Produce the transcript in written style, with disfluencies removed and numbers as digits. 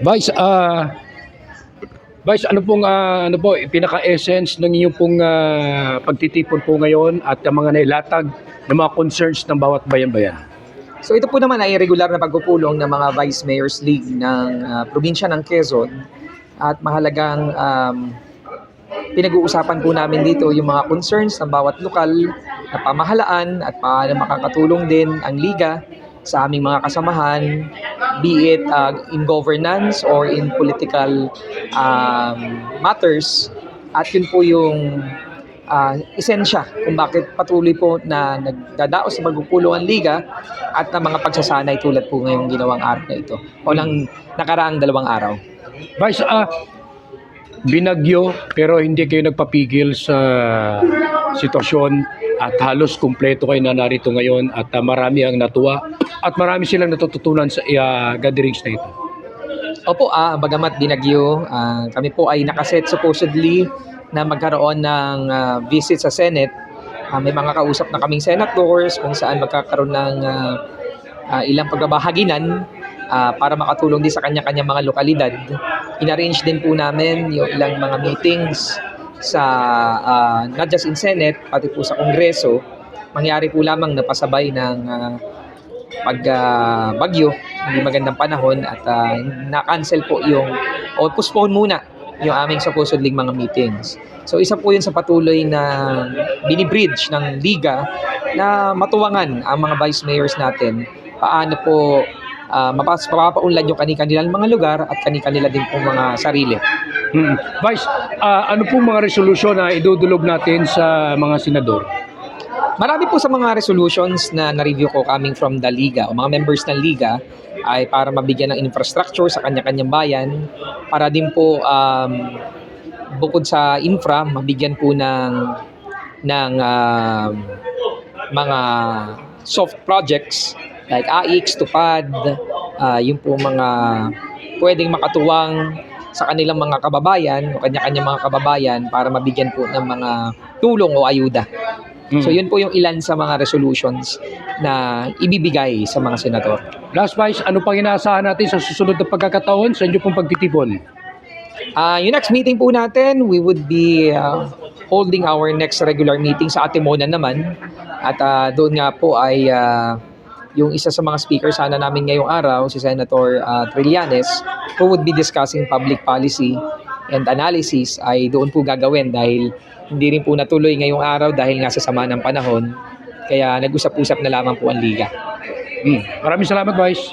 Vice, Vice, ano po pinaka-essence ng inyong pong pagtitipon po ngayon at ang mga nailatag ng mga concerns ng bawat bayan-bayan? So ito po naman ay regular na pagpupulong ng mga Vice Mayor's League ng probinsya ng Quezon at mahalagang pinag-uusapan po namin dito yung mga concerns ng bawat lokal na pamahalaan at paano makakatulong din ang liga sa aming mga kasamahan, be it in governance or in political matters. At yun po yung esensya kung bakit patuloy po na nagdadaos sa pagpupulong ang liga at ng mga pagsasanay tulad po ngayong ginawang araw na ito o lang nakaraang 2 araw. Vice, binagyo pero hindi kayo nagpapigil sa sitwasyon at halos kumpleto kayo na narito ngayon at marami ang natuwa at marami silang natututunan sa gatherings na ito. Opo, bagamat binagyo, kami po ay nakaset supposedly na magkaroon ng visit sa Senate. May mga kausap na kaming senators kung saan magkakaroon ng ilang pagbabahaginan para makatulong din sa kanya-kanya mga lokalidad. In-arrange din po namin yung ilang mga meetings sa not just in Senate, pati po sa Kongreso. Mangyari po lamang na pasabay ng pagbagyo, hindi magandang panahon at na-cancel po o postpone muna yung aming supposedly mga meetings. So isa po yun sa patuloy na binibridge ng liga na matuwangan ang mga vice mayors natin paano po mapapaunlad yung kanilang mga lugar at kanilang din po mga sarili. Vice, ano pong mga resolusyon na idudulog natin sa mga senador? Marami po sa mga resolutions na na-review ko coming from the Liga o mga members ng Liga ay para mabigyan ng infrastructure sa kanya-kanyang bayan, para din po bukod sa infra, mabigyan po ng mga soft projects like AIX, TUPAD, yung po mga pwedeng makatuwang sa kanilang mga kababayan o kanya-kanyang mga kababayan para mabigyan po ng mga tulong o ayuda. So yun po yung ilan sa mga resolutions na ibibigay sa mga senador. Last Vice, ano pang inaasahan natin sa susunod na pagkakataon sa inyo pong pagtitipon? Yung next meeting po natin, we would be holding our next regular meeting sa Atimonan naman. At doon nga po ay yung isa sa mga speaker sana namin ngayong araw, si Senator Trillanes, who would be discussing public policy and analysis, ay doon po gagawin dahil hindi rin po natuloy ngayong araw dahil nga sa sama ng panahon. Kaya nag-usap-usap na lamang po ang liga. Maraming salamat, Vice.